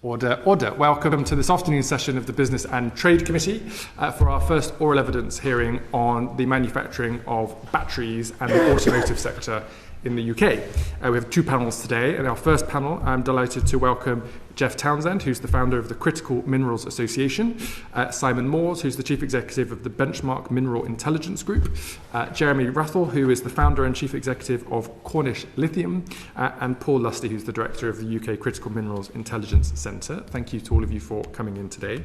Order. Welcome to this afternoon's session of the Business and Trade Committee for our first oral evidence hearing on the manufacturing of batteries and the automotive sector in the UK. We have two panels today. In our first panel, I'm delighted to welcome Jeff Townsend, who's the founder of the Critical Minerals Association, Simon Moores, who's the chief executive of the Benchmark Mineral Intelligence Group, Jeremy Wrathall, who is the founder and chief executive of Cornish Lithium, and Paul Lusty, who's the director of the UK Critical Minerals Intelligence Centre. Thank you to all of you for coming in today.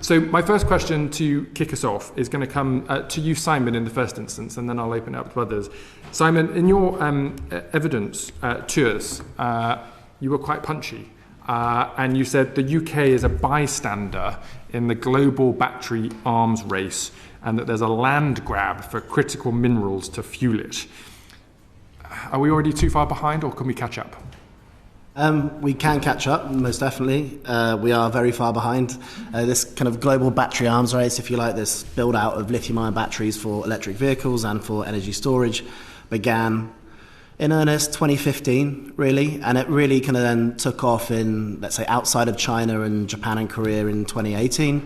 So my first question to kick us off is going to come to you, Simon, in the first instance, and then I'll open it up to others. Simon, in your evidence to us, you were quite punchy. And you said the UK is a bystander in the global battery arms race and that there's a land grab for critical minerals to fuel it. Are we already too far behind, or can we catch up? We can catch up, most definitely. We are very far behind. This kind of global battery arms race, if you like, this build-out of lithium-ion batteries for electric vehicles and for energy storage began in earnest 2015, really, and it really kind of then took off in, let's say, outside of China and Japan and Korea in 2018.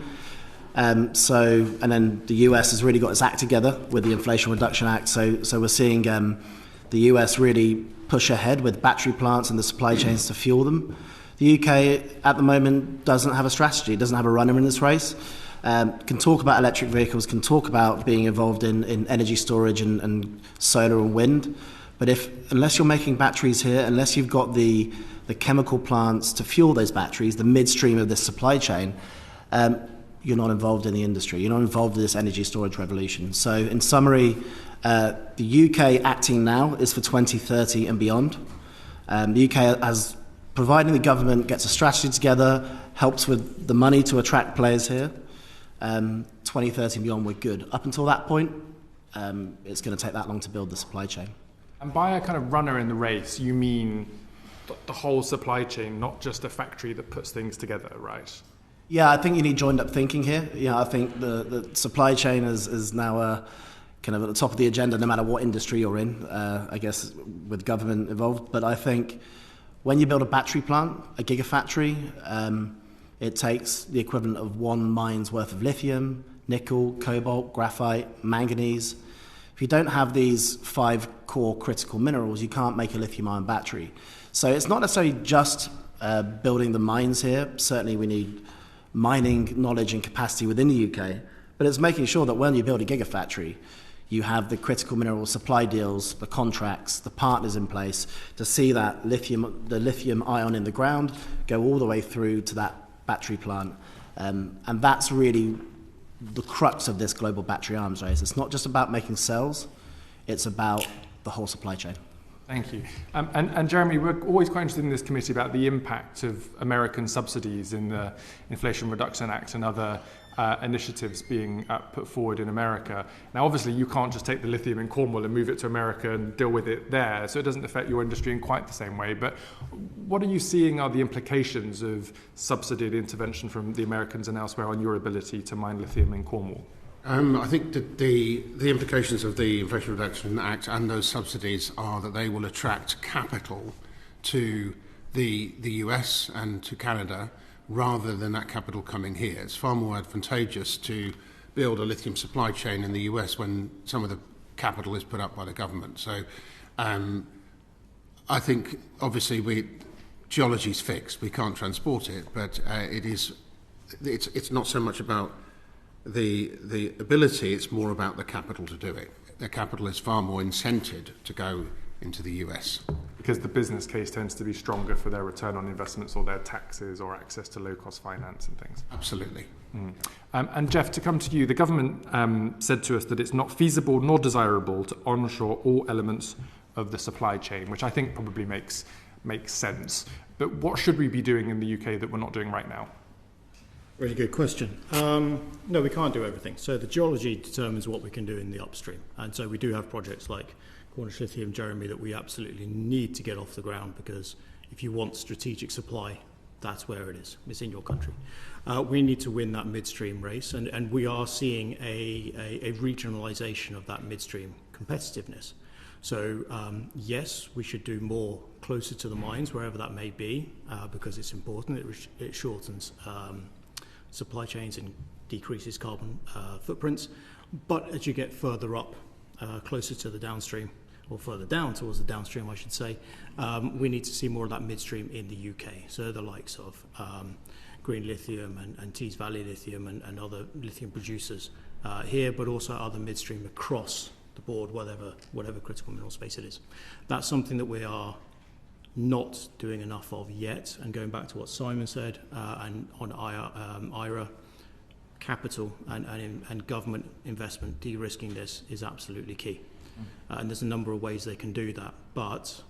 And then the US has really got its act together with the Inflation Reduction Act. So we're seeing the US really push ahead with battery plants and the supply chains to fuel them. The UK at the moment doesn't have a strategy, doesn't have a runner in this race. Can talk about electric vehicles, can talk about being involved in energy storage and solar and wind. But unless you're making batteries here, unless you've got the chemical plants to fuel those batteries, the midstream of this supply chain, you're not involved in the industry. You're not involved in this energy storage revolution. So in summary, the UK acting now is for 2030 and beyond. The UK, as providing the government gets a strategy together, helps with the money to attract players here, 2030 and beyond, we're good. Up until that point, it's going to take that long to build the supply chain. And by a kind of runner in the race, you mean the whole supply chain, not just a factory that puts things together, right? Yeah, I think you need joined up thinking here. Yeah, I think the supply chain is now kind of at the top of the agenda, no matter what industry you're in, I guess, with government involved. But I think when you build a battery plant, a gigafactory, it takes the equivalent of one mine's worth of lithium, nickel, cobalt, graphite, manganese. If you don't have these 5 core critical minerals, you can't make a lithium-ion battery. So it's not necessarily just building the mines here. Certainly we need mining knowledge and capacity within the UK, but it's making sure that when you build a gigafactory, you have the critical mineral supply deals, the contracts, the partners in place to see that the lithium ion in the ground go all the way through to that battery plant. And that's really the crux of this global battery arms race. It's not just about making cells, it's about the whole supply chain. Thank you. And Jeremy, we're always quite interested in this committee about the impact of American subsidies in the Inflation Reduction Act and other initiatives being put forward in America. Now, obviously, you can't just take the lithium in Cornwall and move it to America and deal with it there, so it doesn't affect your industry in quite the same way. But what are you seeing are the implications of subsidied intervention from the Americans and elsewhere on your ability to mine lithium in Cornwall? I think that the implications of the Inflation Reduction Act and those subsidies are that they will attract capital to the US and to Canada rather than that capital coming here. It's far more advantageous to build a lithium supply chain in the US when some of the capital is put up by the government. So I think obviously geology's fixed, we can't transport it, but it's not so much about the ability, it's more about the capital to do it. The capital is far more incented to go into the US. Because the business case tends to be stronger for their return on investments or their taxes or access to low-cost finance and things. Absolutely. And Jeff, to come to you, the government said to us that it's not feasible nor desirable to onshore all elements of the supply chain, which I think probably makes sense. But what should we be doing in the UK that we're not doing right now? Really good question. No, we can't do everything. So the geology determines what we can do in the upstream. And so we do have projects like Cornish Lithium, Jeremy, that we absolutely need to get off the ground, because if you want strategic supply, that's where it is. It's in your country. We need to win that midstream race, and we are seeing a regionalisation of that midstream competitiveness. So yes, we should do more closer to the mines, wherever that may be, because it's important. It shortens supply chains and decreases carbon footprints. But as you get further up, closer to the downstream, or further down towards the downstream, I should say, we need to see more of that midstream in the UK. So the likes of Green Lithium and Tees Valley Lithium and other lithium producers here, but also other midstream across the board, whatever critical mineral space it is. That's something that we are not doing enough of yet. And going back to what Simon said, and on IRA, capital and government investment, de-risking this is absolutely key. And there's a number of ways they can do that. But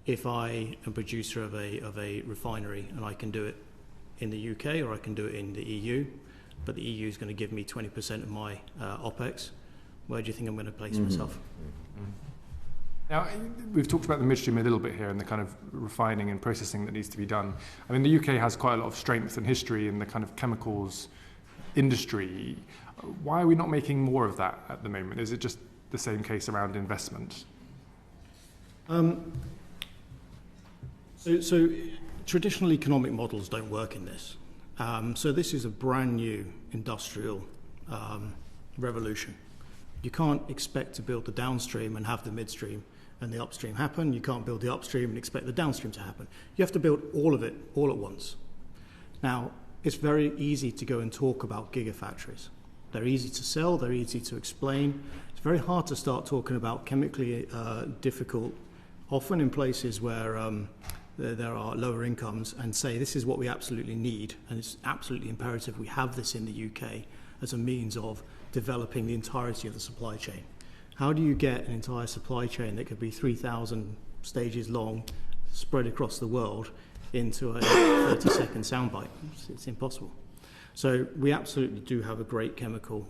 if I am a producer of a refinery and I can do it in the UK or I can do it in the EU, but the EU is going to give me 20% of my OPEX, where do you think I'm going to place myself? Now, we've talked about the midstream a little bit here and the kind of refining and processing that needs to be done. I mean, the UK has quite a lot of strength and history in the kind of chemicals industry. Why are we not making more of that at the moment? Is it just the same case around investment? So traditional economic models don't work in this. So this is a brand new industrial revolution. You can't expect to build the downstream and have the midstream and the upstream happen. You can't build the upstream and expect the downstream to happen. You have to build all of it all at once. Now, it's very easy to go and talk about gigafactories. They're easy to sell, they're easy to explain. It's very hard to start talking about chemically difficult, often in places where there are lower incomes, and say this is what we absolutely need, and it's absolutely imperative we have this in the UK as a means of developing the entirety of the supply chain. How do you get an entire supply chain that could be 3,000 stages long, spread across the world, into a 30-second soundbite? It's impossible. So we absolutely do have a great chemical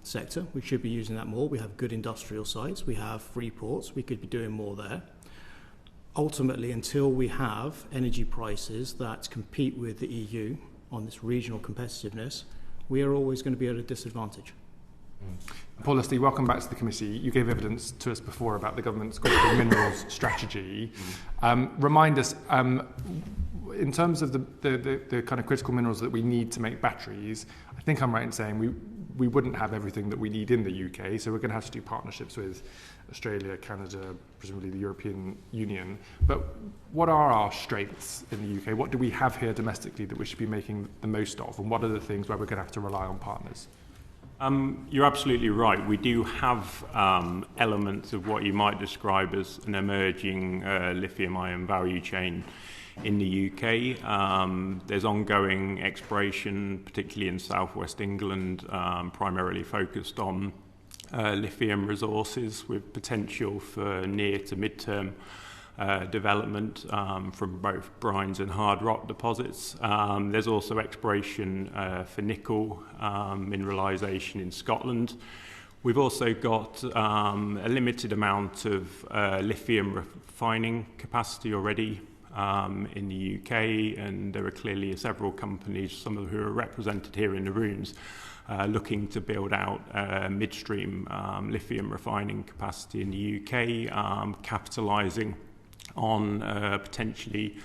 sector. We should be using that more. We have good industrial sites. We have free ports. We could be doing more there. Ultimately, until we have energy prices that compete with the EU on this regional competitiveness, we are always going to be at a disadvantage. Paul Lusty, welcome back to the committee. You gave evidence to us before about the government's critical minerals strategy. Remind us, in terms of the kind of critical minerals that we need to make batteries, I think I'm right in saying we wouldn't have everything that we need in the UK, so we're going to have to do partnerships with Australia, Canada, presumably the European Union. But what are our strengths in the UK? What do we have here domestically that we should be making the most of? And what are the things where we're going to have to rely on partners? You're absolutely right. We do have elements of what you might describe as an emerging lithium-ion value chain in the UK. There's ongoing exploration, particularly in southwest England, primarily focused on lithium resources with potential for near to mid-term development from both brines and hard rock deposits. There's also exploration for nickel mineralisation in Scotland. We've also got a limited amount of lithium refining capacity already in the UK, and there are clearly several companies, some of who are represented here in the rooms, looking to build out midstream lithium refining capacity in the UK, capitalising on potentially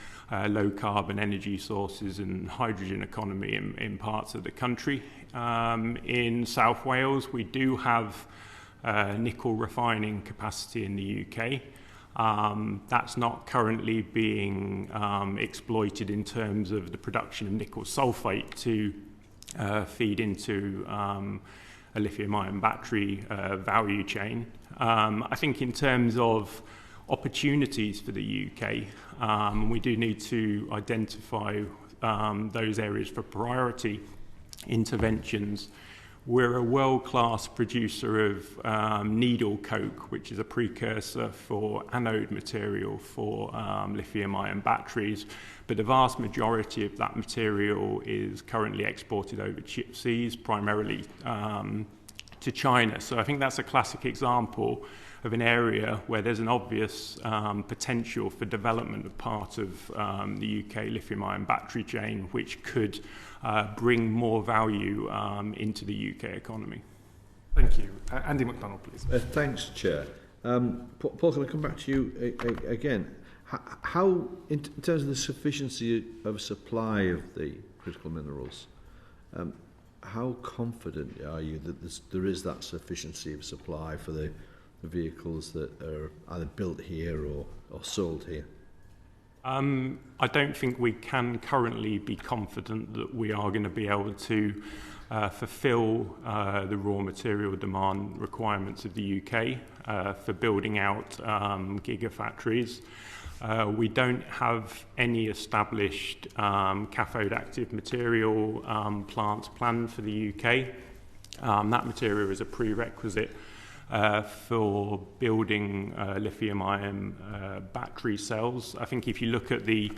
low carbon energy sources and hydrogen economy in parts of the country. In South Wales, we do have nickel refining capacity in the UK. That's not currently being exploited in terms of the production of nickel sulfate to feed into a lithium-ion battery value chain. I think in terms of opportunities for the UK, we do need to identify those areas for priority interventions. We're a world-class producer of needle coke, which is a precursor for anode material for lithium-ion batteries, but the vast majority of that material is currently exported over seas, primarily to China. So I think that's a classic example of an area where there's an obvious potential for development of part of the UK lithium-ion battery chain, which could bring more value into the UK economy. Thank you. Andy McDonald, please. Thanks, Chair. Paul, can I come back to you again? How, in terms of the sufficiency of supply of the critical minerals, how confident are you that there is that sufficiency of supply for the vehicles that are either built here or sold here? I don't think we can currently be confident that we are going to be able to fulfill the raw material demand requirements of the UK for building out gigafactories. We don't have any established cathode active material plants planned for the UK. That material is a prerequisite for building lithium-ion battery cells. I think if you look at the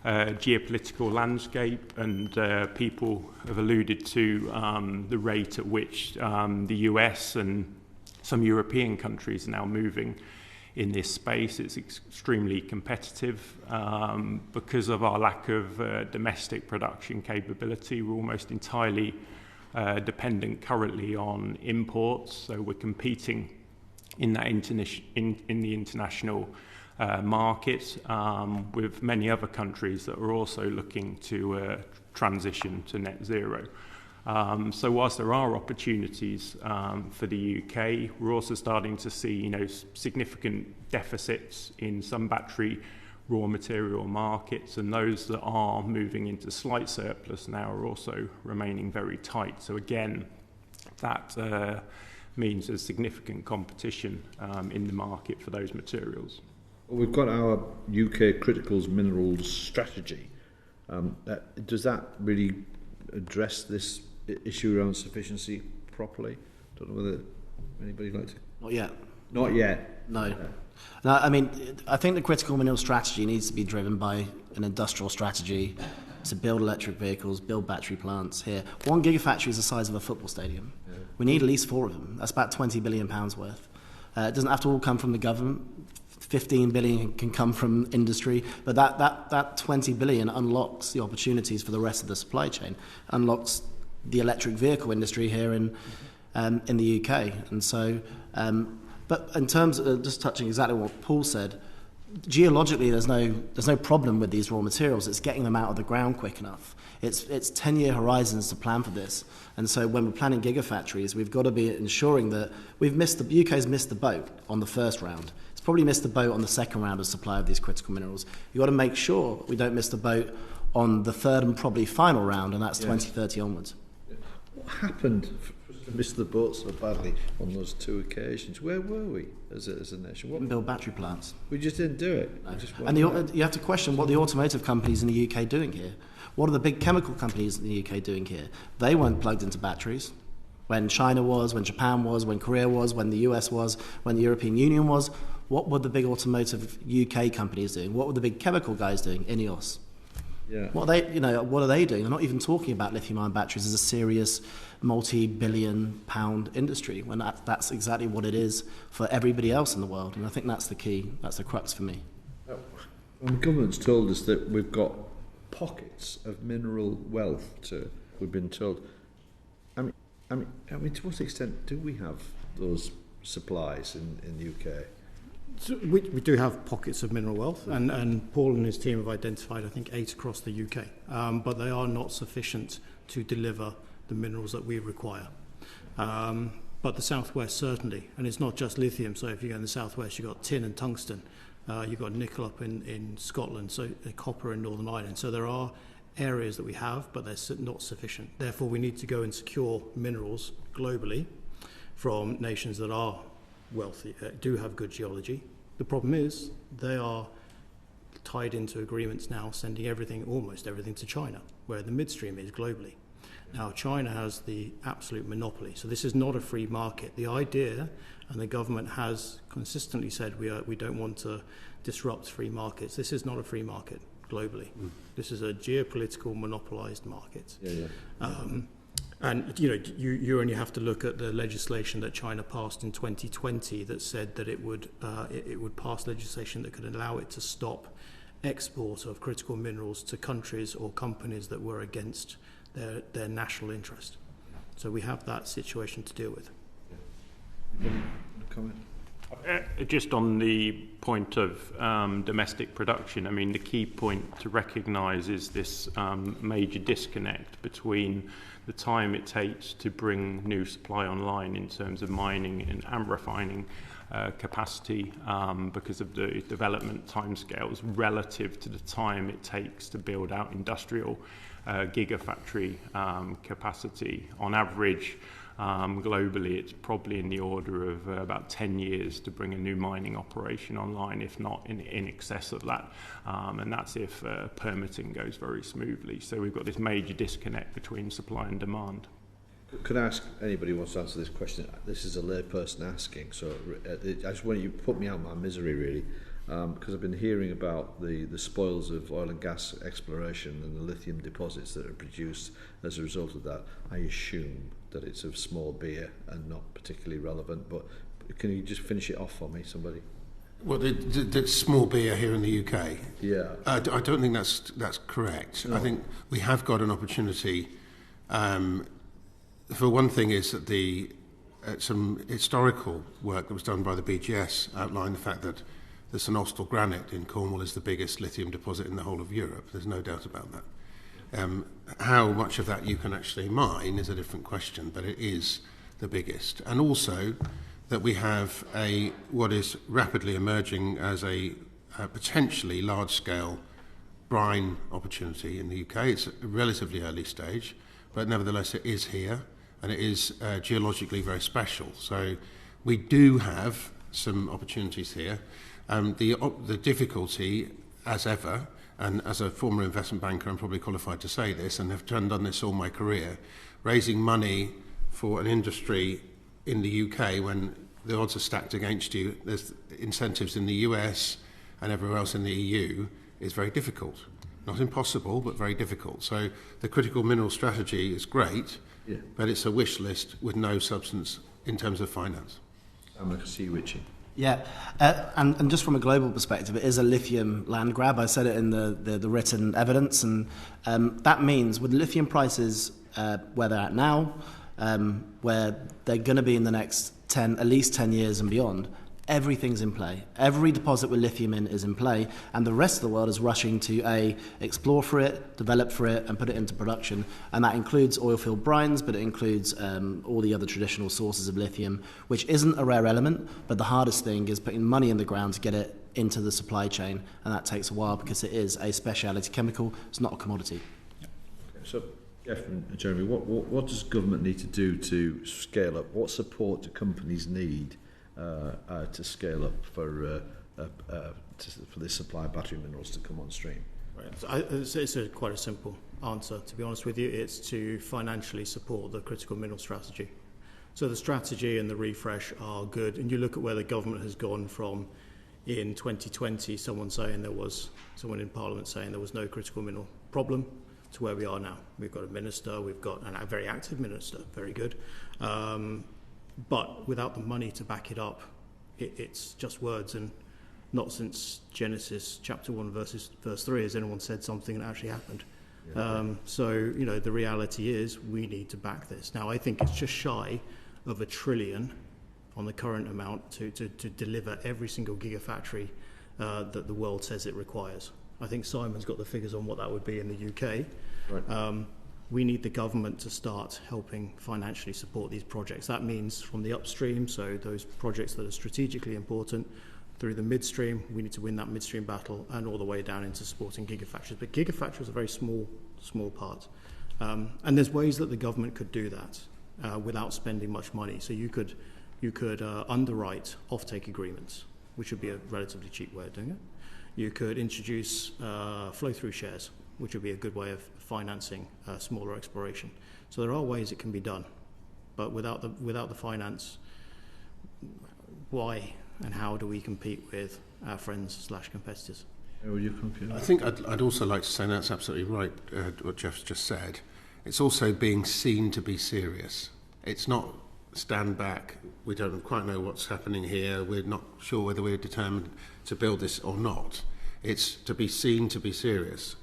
geopolitical landscape, and people have alluded to the rate at which the US and some European countries are now moving in this space, it's extremely competitive. Because of our lack of domestic production capability, we're almost entirely dependent currently on imports, so we're competing in that in the international market with many other countries that are also looking to transition to net zero. So whilst there are opportunities for the UK, we're also starting to see significant deficits in some battery raw material markets, and those that are moving into slight surplus now are also remaining very tight. So again, that means there's significant competition in the market for those materials. Well, we've got our UK criticals minerals strategy. Does that really address this issue around sufficiency properly? Don't know whether anybody would like to. Not yet. Not yet. No. No, I mean, I think the critical mineral strategy needs to be driven by an industrial strategy to build electric vehicles, build battery plants here. One gigafactory is the size of a football stadium. Yeah. We need at least 4 of them. That's about £20 billion worth. It doesn't have to all come from the government. 15 billion can come from industry, but that 20 billion unlocks the opportunities for the rest of the supply chain, unlocks the electric vehicle industry here in the UK. And so, but in terms of just touching exactly what Paul said, geologically there's no problem with these raw materials. It's getting them out of the ground quick enough. It's 10-year horizons to plan for this. And so when we're planning gigafactories, we've got to be ensuring that the UK's missed the boat on the first round. It's probably missed the boat on the second round of supply of these critical minerals. You've got to make sure we don't miss the boat on the third and probably final round, and that's 2030 onwards. What happened to miss the boat so badly on those 2 occasions? Where were we as a nation? We didn't build battery plants. We just didn't do it. No. And you have to question what the automotive companies in the UK are doing here. What are the big chemical companies in the UK doing here? They weren't plugged into batteries. When China was, when Japan was, when Korea was, when the US was, when the European Union was, what were the big automotive UK companies doing? What were the big chemical guys doing? INEOS. Yeah. What are they doing? They're not even talking about lithium-ion batteries as a serious multi-billion-pound industry, when that's exactly what it is for everybody else in the world. And I think that's the key, that's the crux for me. Well, the government's told us that we've got pockets of mineral wealth we've been told. I mean, to what extent do we have those supplies in the UK? So we do have pockets of mineral wealth, and Paul and his team have identified, I think, 8 across the UK, but they are not sufficient to deliver the minerals that we require. But the southwest certainly, and it's not just lithium. So if you go in the southwest, you've got tin and tungsten, you've got nickel up in Scotland, so copper in Northern Ireland. So there are areas that we have, but they're not sufficient. Therefore, we need to go and secure minerals globally from nations that are wealthy, do have good geology. The problem is they are tied into agreements now, sending almost everything to China, where the midstream is globally. Now, China has the absolute monopoly, so this is not a free market. The idea, and the government has consistently said we don't want to disrupt free markets. This is not a free market globally. This is a geopolitical monopolized market. And you only have to look at the legislation that China passed in 2020 that said that it would pass legislation that could allow it to stop export of critical minerals to countries or companies that were against their national interest. So we have that situation to deal with. Comment? Just on the point of domestic production, I mean, the key point to recognise is this major disconnect between the time it takes to bring new supply online in terms of mining and refining capacity because of the development timescales relative to the time it takes to build out industrial gigafactory capacity. On average, globally, it's probably in the order of about 10 years to bring a new mining operation online, if not in excess of that. And that's if permitting goes very smoothly. So we've got this major disconnect between supply and demand. Could I ask anybody who wants to answer this question? This is a layperson asking, so I just want you to put me out of my misery, really, because I've been hearing about the spoils of oil and gas exploration and the lithium deposits that are produced as a result of that. I assume that it's of small beer and not particularly relevant, but can you just finish it off for me, somebody? Well, the small beer here in the UK? Yeah. I don't think that's correct. No. I think we have got an opportunity. For one thing is that some historical work that was done by the BGS outlined the fact that the St Austell granite in Cornwall is the biggest lithium deposit in the whole of Europe. There's no doubt about that. How much of that you can actually mine is a different question, but it is the biggest. And also that we have what is rapidly emerging as a potentially large-scale brine opportunity in the UK. It's a relatively early stage, but nevertheless it is here, and it is geologically very special. So we do have some opportunities here. The difficulty, as ever, and as a former investment banker, I'm probably qualified to say this, and have done this all my career, raising money for an industry in the UK when the odds are stacked against you, there's incentives in the US and everywhere else in the EU, is very difficult. Not impossible, but very difficult. So the critical mineral strategy is great, but it's a wish list with no substance in terms of finance. I'm going to see you, Richie. Yeah, and just from a global perspective, it is a lithium land grab. I said it in the written evidence, and that means with lithium prices where they're at now, where they're going to be in the next at least 10 years and beyond, everything's in play. Every deposit with lithium in is in play, and the rest of the world is rushing to explore for it, develop for it, and put it into production. And that includes oilfield brines, but it includes all the other traditional sources of lithium, which isn't a rare element, but the hardest thing is putting money in the ground to get it into the supply chain, and that takes a while because it is a speciality chemical. It's not a commodity. Okay, so Jeff and Jeremy, what does government need to do to scale up? What support do companies need to scale up for this supply of battery minerals to come on stream? Right. It's quite a simple answer, to be honest with you. It's to financially support the critical mineral strategy. So the strategy and the refresh are good, and you look at where the government has gone from in 2020, someone in Parliament saying there was no critical mineral problem, to where we are now. We've got a minister, we've got a very active minister, very good. But without the money to back it up, it's just words, and not since Genesis chapter 1 verse 3 has anyone said something that actually happened. Yeah. So, the reality is we need to back this. Now, I think it's just shy of $1 trillion on the current amount to deliver every single gigafactory that the world says it requires. I think Simon's got the figures on what that would be in the UK. Right. We need the government to start helping financially support these projects. That means from the upstream, so those projects that are strategically important, through the midstream, we need to win that midstream battle, and all the way down into supporting gigafactories. But gigafactories are a very small part. And there's ways that the government could do that without spending much money. So you could underwrite offtake agreements, which would be a relatively cheap way of doing it. You could introduce flow-through shares, which would be a good way of financing smaller exploration. So there are ways it can be done, but without the finance, why and how do we compete with our friends / competitors? I think I'd also like to say, and that's absolutely right, what Jeff's just said. It's also being seen to be serious. It's not stand back, we don't quite know what's happening here, we're not sure whether we're determined to build this or not. It's to be seen to be serious.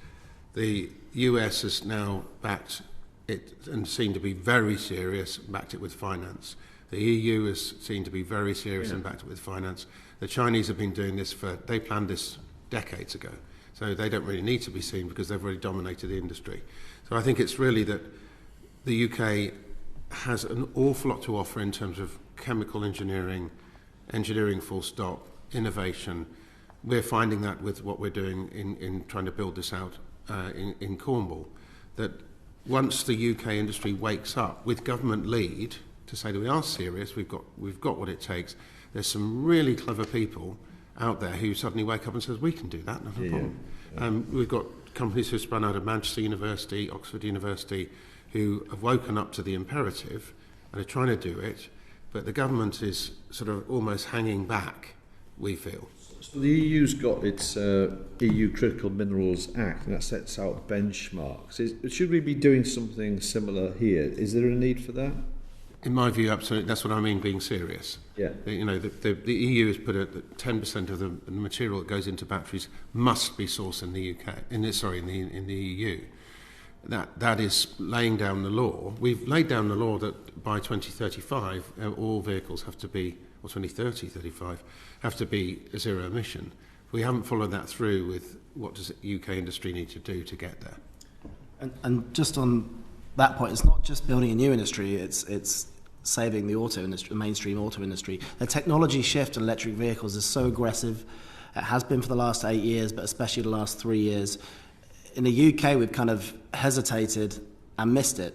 The US has now backed it and seen to be very serious, backed it with finance. The EU is seen to be very serious and backed up with finance. The Chinese have been doing this they planned this decades ago. So they don't really need to be seen because they've already dominated the industry. So I think it's really that the UK has an awful lot to offer in terms of chemical engineering full stop, innovation. We're finding that with what we're doing in trying to build this out in Cornwall, that once the UK industry wakes up with government lead to say that we are serious, we've got what it takes, there's some really clever people out there who suddenly wake up and says, we can do that, not a problem. We've got companies who spun out of Manchester University, Oxford University, who have woken up to the imperative and are trying to do it, but the government is sort of almost hanging back, we feel. So the EU's got its EU Critical Minerals Act, and that sets out benchmarks. Should we be doing something similar here? Is there a need for that? In my view, absolutely. That's what I mean, being serious. Yeah. You know, the EU has put that 10% of the material that goes into batteries must be sourced in the UK, in the EU. That is laying down the law. We've laid down the law that by 2035, all vehicles have to be, or 35, have to be zero emission. We haven't followed that through with what does UK industry need to do to get there. And just on that point, it's not just building a new industry, it's saving the auto industry, the mainstream auto industry. The technology shift in electric vehicles is so aggressive. It has been for the last 8 years, but especially the last 3 years. In the UK, we've kind of hesitated and missed it.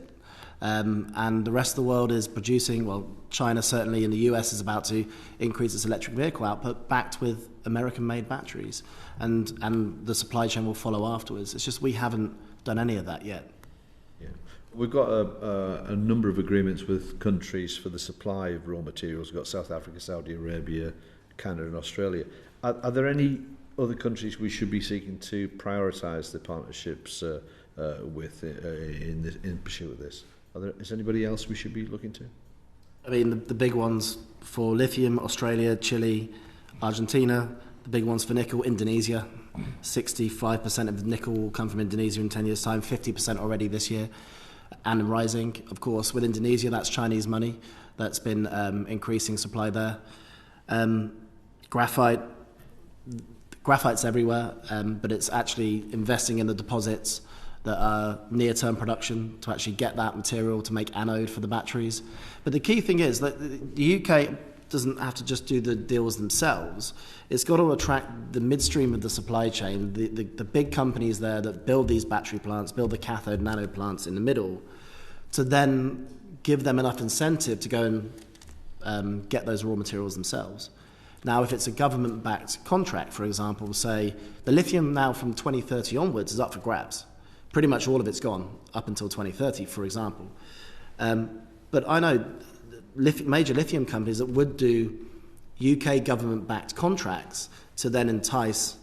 And the rest of the world is producing, well, China certainly, and the US is about to increase its electric vehicle output backed with American-made batteries. And the supply chain will follow afterwards. It's just we haven't done any of that yet. Yeah. We've got a number of agreements with countries for the supply of raw materials. We've got South Africa, Saudi Arabia, Canada and Australia. Are there any other countries we should be seeking to prioritise the partnerships with in pursuit of this? Is anybody else we should be looking to? I mean, the big ones for lithium, Australia, Chile, Argentina. The big ones for nickel, Indonesia. 65% of the nickel will come from Indonesia in 10 years' time, 50% already this year, and rising. Of course, with Indonesia, that's Chinese money. That's been increasing supply there. Graphite's everywhere, but it's actually investing in the deposits that are near-term production to actually get that material to make anode for the batteries. But the key thing is that the UK doesn't have to just do the deals themselves. It's got to attract the midstream of the supply chain, the big companies there that build these battery plants, build the cathode and anode plants in the middle, to then give them enough incentive to go and get those raw materials themselves. Now, if it's a government-backed contract, for example, say the lithium now from 2030 onwards is up for grabs. Pretty much all of it's gone up until 2030, for example. But I know major lithium companies that would do UK government-backed contracts to then entice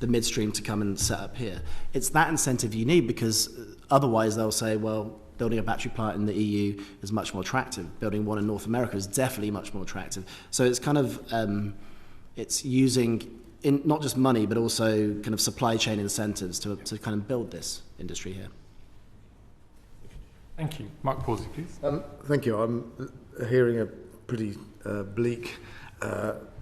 the midstream to come and set up here. It's that incentive you need, because otherwise they'll say, well, building a battery plant in the EU is much more attractive. Building one in North America is definitely much more attractive. So it's kind of, it's using not just money, but also kind of supply chain incentives to kind of build this industry here. Thank you. Mark Pawsey, please. Thank you. I'm hearing a pretty bleak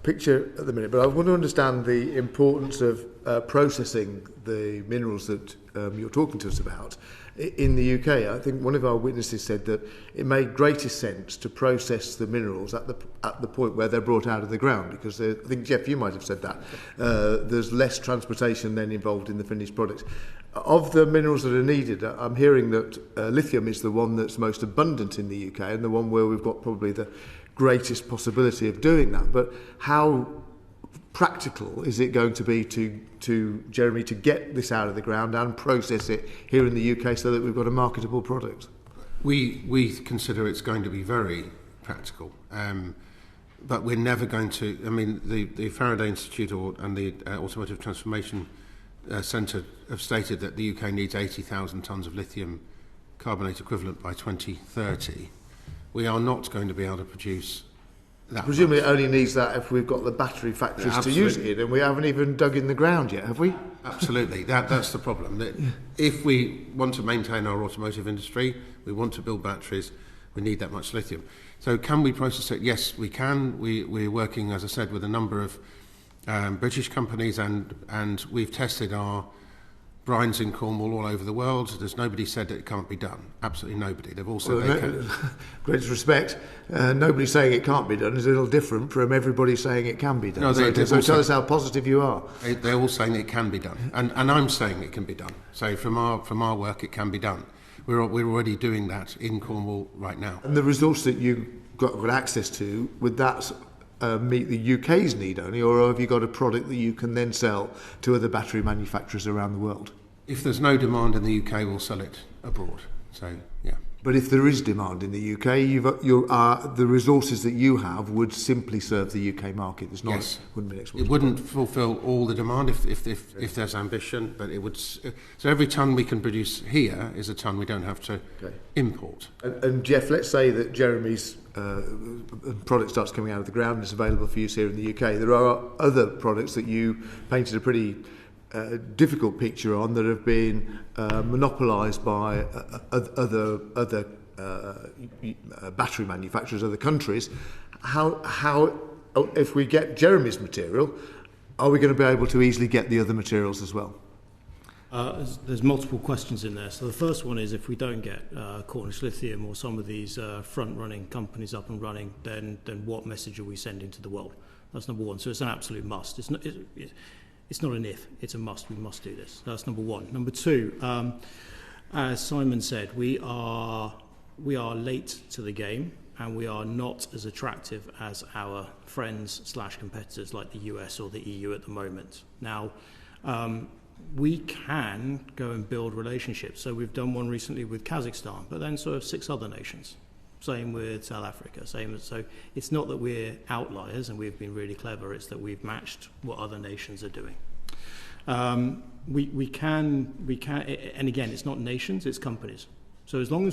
picture at the minute, but I want to understand the importance of processing the minerals that you're talking to us about. In the UK, I think one of our witnesses said that it made greatest sense to process the minerals at the point where they're brought out of the ground, because I think, Jeff, you might have said that. There's less transportation then involved in the finished products. Of the minerals that are needed, I'm hearing that lithium is the one that's most abundant in the UK and the one where we've got probably the greatest possibility of doing that. But how practical is it going to be to Jeremy, to get this out of the ground and process it here in the UK so that we've got a marketable product? We consider it's going to be very practical, but we're never going to. I mean, the Faraday Institute and the Automotive Transformation Centre have stated that the UK needs 80,000 tonnes of lithium carbonate equivalent by 2030. We are not going to be able to produce that. Presumably it only needs that if we've got the battery factories to use it in, and we haven't even dug in the ground yet, have we? Absolutely. That's the problem. That if we want to maintain our automotive industry, we want to build batteries, we need that much lithium. So can we process it? Yes, we can. We're working, as I said, with a number of British companies, and we've tested our brines in Cornwall all over the world. There's nobody said that it can't be done. Absolutely nobody. They've all said they can. Greatest respect. Nobody saying it can't be done is a little different from everybody saying it can be done. No, so tell us how positive you are. They're all saying it can be done, and I'm saying it can be done. So from our work, it can be done. We're already doing that in Cornwall right now. And the resource that you got access to, would that meet the UK's need only, or have you got a product that you can then sell to other battery manufacturers around the world? If there's no demand in the UK, we'll sell it abroad. So, yeah. But if there is demand in the UK, the resources that you have would simply serve the UK market. There's not, yes. Wouldn't be an it wouldn't fulfil all the demand if there's ambition, but it would. So every tonne we can produce here is a tonne we don't have to import. And Jeff, let's say that Jeremy's product starts coming out of the ground and is available for use here in the UK. There are other products that you painted a pretty difficult picture on that have been monopolised by other battery manufacturers, other countries. How if we get Jeremy's material, are we going to be able to easily get the other materials as well? There's multiple questions in there. So the first one is, if we don't get Cornish Lithium or some of these front-running companies up and running, then what message are we sending to the world? That's number one. So it's an absolute must. It's not an if, it's a must. We must do this. That's number one. Number two, as Simon said, we are late to the game, and we are not as attractive as our friends/competitors like the US or the EU at the moment. Now, we can go and build relationships. So we've done one recently with Kazakhstan, but then sort of 6 other nations. Same with South Africa. So it's not that we're outliers and we've been really clever. It's that we've matched what other nations are doing. We can, and again, it's not nations, it's companies. So as long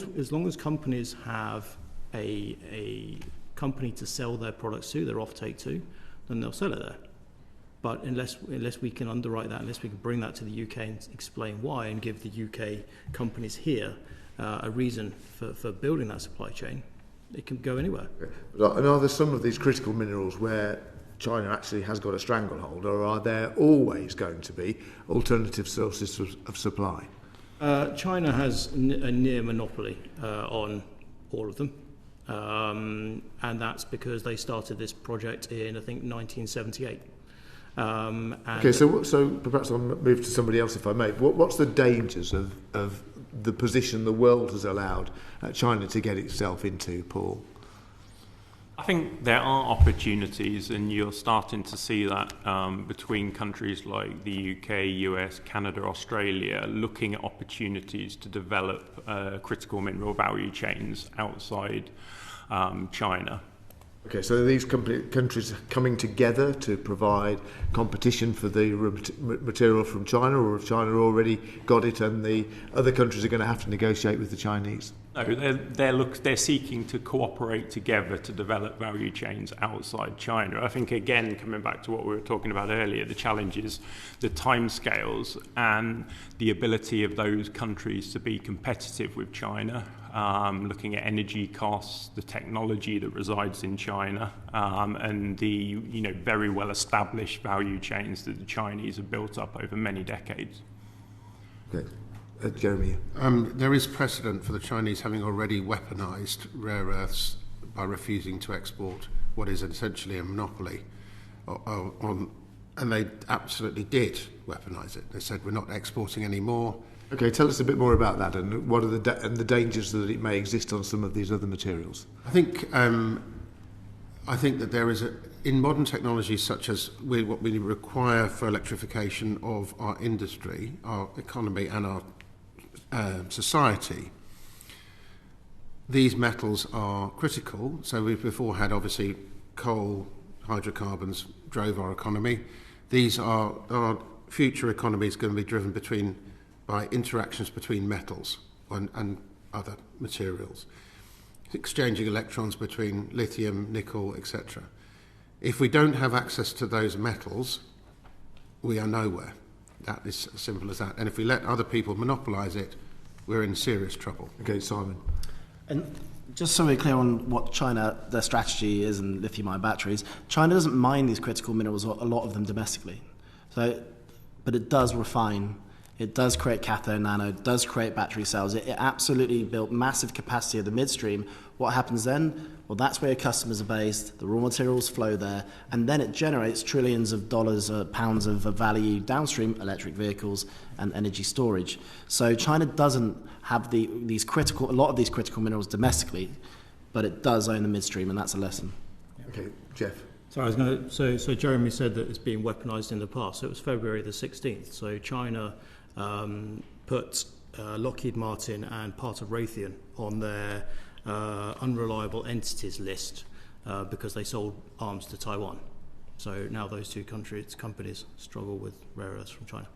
as companies have a company to sell their products to, their offtake to, then they'll sell it there. But unless we can underwrite that, unless we can bring that to the UK and explain why, and give the UK companies here a reason for building that supply chain, it can go anywhere. And are there some of these critical minerals where China actually has got a stranglehold, or are there always going to be alternative sources of supply? China has a near monopoly on all of them, and that's because they started this project in, I think, 1978. Okay, so perhaps I'll move to somebody else if I may. What's the dangers of the position the world has allowed China to get itself into, Paul? I think there are opportunities, and you're starting to see that between countries like the UK, US, Canada, Australia, looking at opportunities to develop critical mineral value chains outside China. Okay, so are these countries coming together to provide competition for the material from China, or have China already got it and the other countries are going to have to negotiate with the Chinese? No, they're seeking to cooperate together to develop value chains outside China. I think, again, coming back to what we were talking about earlier, the challenge is the timescales and the ability of those countries to be competitive with China. Looking at energy costs, the technology that resides in China, and the very well established value chains that the Chinese have built up over many decades. Okay. Jeremy? There is precedent for the Chinese having already weaponized rare earths by refusing to export what is essentially a monopoly and they absolutely did weaponize it. They said, we're not exporting anymore. Okay, tell us a bit more about that, and what are the dangers that it may exist on some of these other materials. I think that there is in modern technologies such as what we require for electrification of our industry, our economy, and our society. These metals are critical. So we've before had obviously coal, hydrocarbons drove our economy. These are our future economy is going to be driven by interactions between metals and other materials, exchanging electrons between lithium, nickel, etc. If we don't have access to those metals, we are nowhere. That is as simple as that. And if we let other people monopolise it, we're in serious trouble. Okay, Simon. And Just so we're clear on what their strategy is in lithium-ion batteries, China doesn't mine these critical minerals, or a lot of them domestically. But it does refine, it does create cathode anode, it does create battery cells. It absolutely built massive capacity of the midstream. What happens then? Well, that's where your customers are based, the raw materials flow there, and then it generates trillions of dollars, pounds of value downstream, electric vehicles and energy storage. So China doesn't have a lot of these critical minerals domestically, but it does own the midstream, and that's a lesson. Okay, Jeff. So I was going to. So Jeremy said that it's been weaponized in the past. So it was February the 16th. So China put Lockheed Martin and part of Raytheon on their unreliable entities list because they sold arms to Taiwan. So now those two companies struggle with rare earths from China.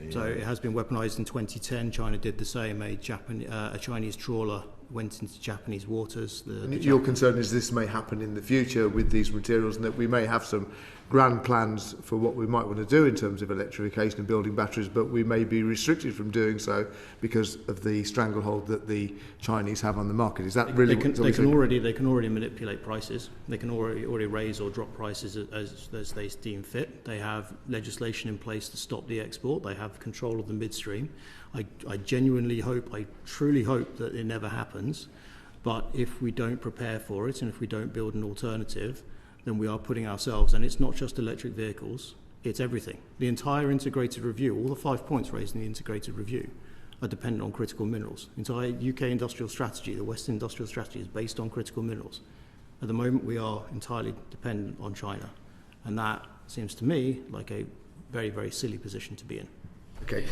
Yeah. So it has been weaponized in 2010. China did the same. A Chinese trawler went into Japanese waters. Your concern is this may happen in the future with these materials, and that we may have some grand plans for what we might want to do in terms of electrification and building batteries, but we may be restricted from doing so because of the stranglehold that the Chinese have on the market. Is that really? They can already manipulate prices. They can already raise or drop prices as they deem fit. They have legislation in place to stop the export. They have control of the midstream. I genuinely hope, I truly hope that it never happens. But if we don't prepare for it, and if we don't build an alternative, then we are putting ourselves, and it's not just electric vehicles, it's everything. The entire integrated review, all the 5 points raised in the integrated review, are dependent on critical minerals. The entire UK industrial strategy, the Western industrial strategy, is based on critical minerals. At the moment, we are entirely dependent on China. And that seems to me like a very, very silly position to be in. Okay.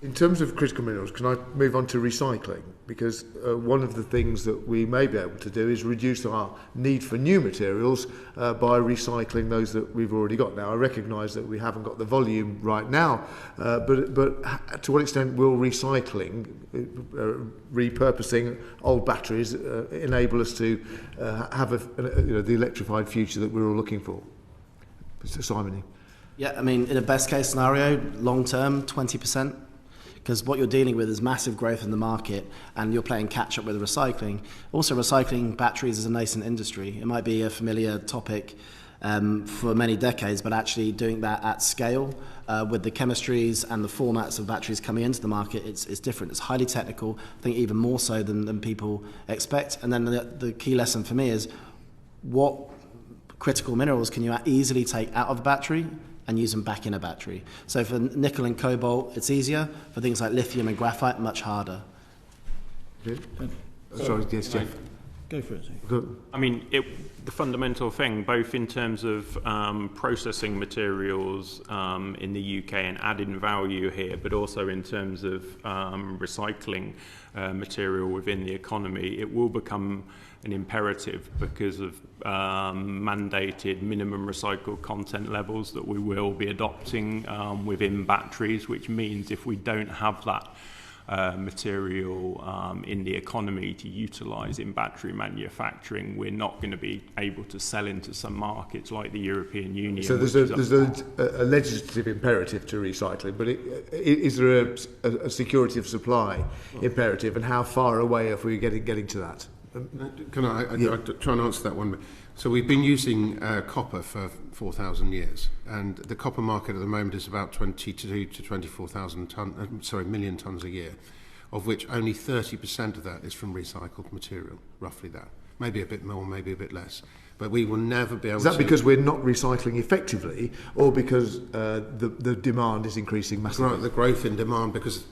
In terms of critical minerals, can I move on to recycling? Because one of the things that we may be able to do is reduce our need for new materials by recycling those that we've already got. Now, I recognise that we haven't got the volume right now, but to what extent will recycling, repurposing old batteries, enable us to have the electrified future that we're all looking for? Mr. Simony. Yeah, I mean, in a best case scenario, long term, 20%. Because what you're dealing with is massive growth in the market, and you're playing catch up with recycling. Also, recycling batteries is a nascent industry. It might be a familiar topic for many decades, but actually doing that at scale with the chemistries and the formats of batteries coming into the market, it's different. It's highly technical, I think even more so than people expect. And then the key lesson for me is what critical minerals can you easily take out of the battery and use them back in a battery. So for nickel and cobalt, it's easier. For things like lithium and graphite, much harder. Sorry, yes, Jeff. Go for it. I mean, the fundamental thing, both in terms of processing materials in the UK and adding value here, but also in terms of recycling material within the economy, it will become an imperative because of mandated minimum recycled content levels that we will be adopting within batteries, which means if we don't have that material in the economy to utilise in battery manufacturing, we're not going to be able to sell into some markets like the European Union. So there's a legislative imperative to recycling, but is there a security of supply imperative, and how far away are we getting to that? Can I try and answer that one? So we've been using copper for 4,000 years, and the copper market at the moment is about 22 to 24,000 million tonnes a year, of which only 30% of that is from recycled material, roughly that. Maybe a bit more, maybe a bit less. But we will never be able to... Is that because we're not recycling effectively, or because the demand is increasing massively? The growth in demand, because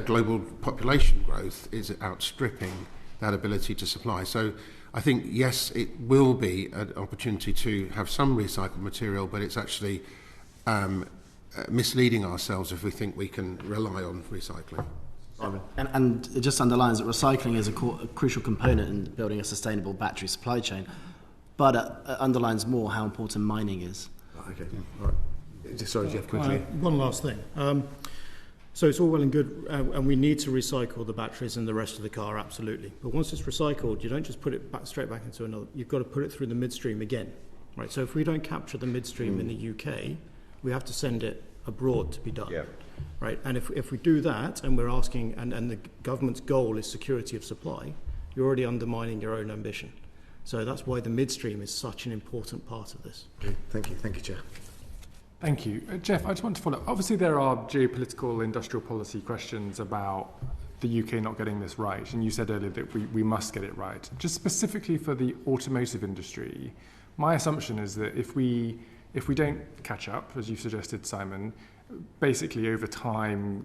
global population growth is outstripping that ability to supply. So I think, yes, it will be an opportunity to have some recycled material, but it's actually misleading ourselves if we think we can rely on recycling. And it just underlines that recycling is a crucial component in building a sustainable battery supply chain, but it underlines more how important mining is. Okay, all right. Sorry, Jeff, quickly. One last thing. So it's all well and good, and we need to recycle the batteries and the rest of the car, absolutely. But once it's recycled, you don't just put it straight back into another. You've got to put it through the midstream again, right? So if we don't capture the midstream in the UK, we have to send it abroad to be done. Yeah. right? And if we do that, and we're asking, and the government's goal is security of supply, you're already undermining your own ambition. So that's why the midstream is such an important part of this. Okay, thank you, Chair. Thank you. Jeff, I just want to follow up. Obviously, there are geopolitical, industrial policy questions about the UK not getting this right, and you said earlier that we must get it right. Just specifically for the automotive industry, my assumption is that if we don't catch up, as you suggested, Simon, basically over time,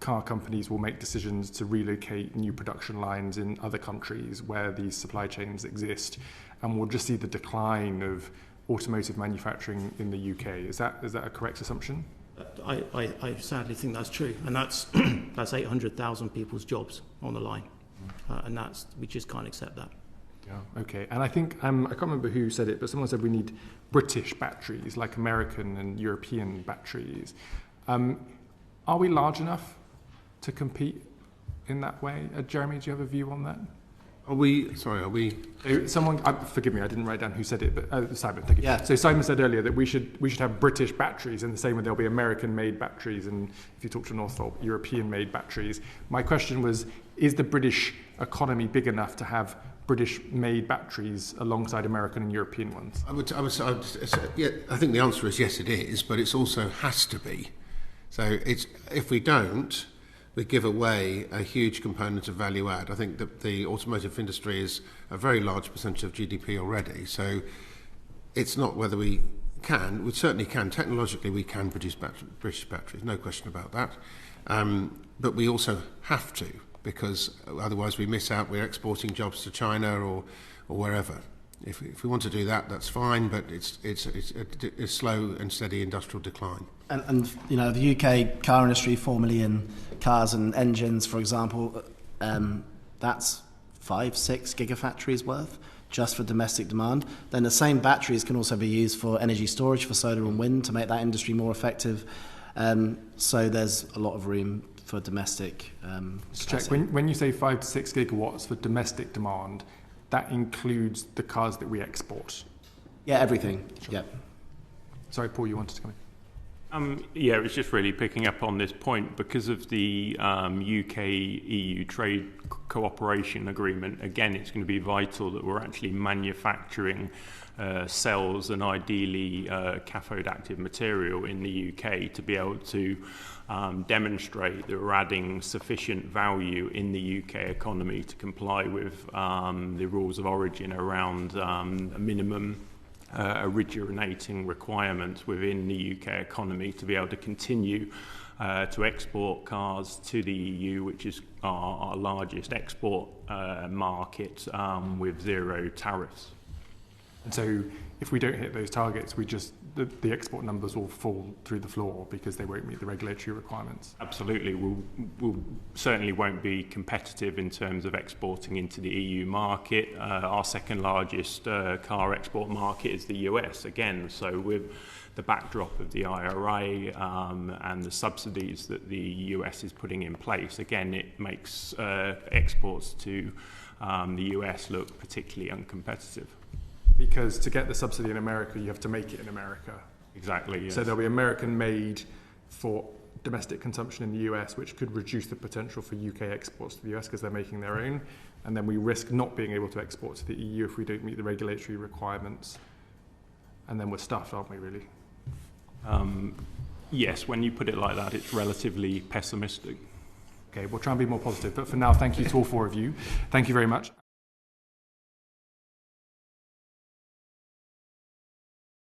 car companies will make decisions to relocate new production lines in other countries where these supply chains exist, and we'll just see the decline of automotive manufacturing in the UK. Is that a correct assumption? I sadly think that's true, and that's 800,000 people's jobs on the line, and we just can't accept that. Yeah. Okay. And I think I can't remember who said it, but someone said we need British batteries, like American and European batteries. Are we large enough to compete in that way? Jeremy, do you have a view on that? Are we? Someone, forgive me, I didn't write down who said it, but Simon, thank you. Yeah. So Simon said earlier that we should have British batteries in the same way there'll be American-made batteries, and if you talk to Wrathall, European-made batteries. My question was, is the British economy big enough to have British-made batteries alongside American and European ones? I think the answer is yes, it is, but it also has to be. So if we don't, we give away a huge component of value add. I think that the automotive industry is a very large percentage of GDP already. So it's not whether we certainly can. Technologically, we can produce British batteries, no question about that. But we also have to, because otherwise we miss out. We're exporting jobs to China or wherever. If we want to do that, that's fine, but it's a slow and steady industrial decline. And the UK car industry, 4 million cars and engines, for example, that's 5-6 gigafactories worth just for domestic demand. Then the same batteries can also be used for energy storage, for solar and wind, to make that industry more effective. So there's a lot of room for domestic Check. When you say 5 to 6 gigawatts for domestic demand, that includes the cars that we export? Yeah, everything. Sure. Yeah. Sorry, Paul, you wanted to come in? It was just really picking up on this point because of the UK-EU trade cooperation agreement. Again, it's going to be vital that we're actually manufacturing cells and ideally cathode active material in the UK to be able to demonstrate that we're adding sufficient value in the UK economy to comply with the rules of origin around minimum originating requirements within the UK economy to be able to continue to export cars to the EU, which is our largest export market, with zero tariffs. And so if we don't hit those targets, the export numbers will fall through the floor because they won't meet the regulatory requirements. Absolutely. We'll certainly won't be competitive in terms of exporting into the EU market. Our second largest car export market is the US, again. So with the backdrop of the IRA and the subsidies that the US is putting in place, again, it makes exports to the US look particularly uncompetitive. Because to get the subsidy in America, you have to make it in America. Exactly, yes. So there'll be American-made for domestic consumption in the US, which could reduce the potential for UK exports to the US because they're making their own. And then we risk not being able to export to the EU if we don't meet the regulatory requirements. And then we're stuffed, aren't we, really? Yes, when you put it like that, it's relatively pessimistic. Okay, we'll try and be more positive. But for now, thank you to all four of you. Thank you very much.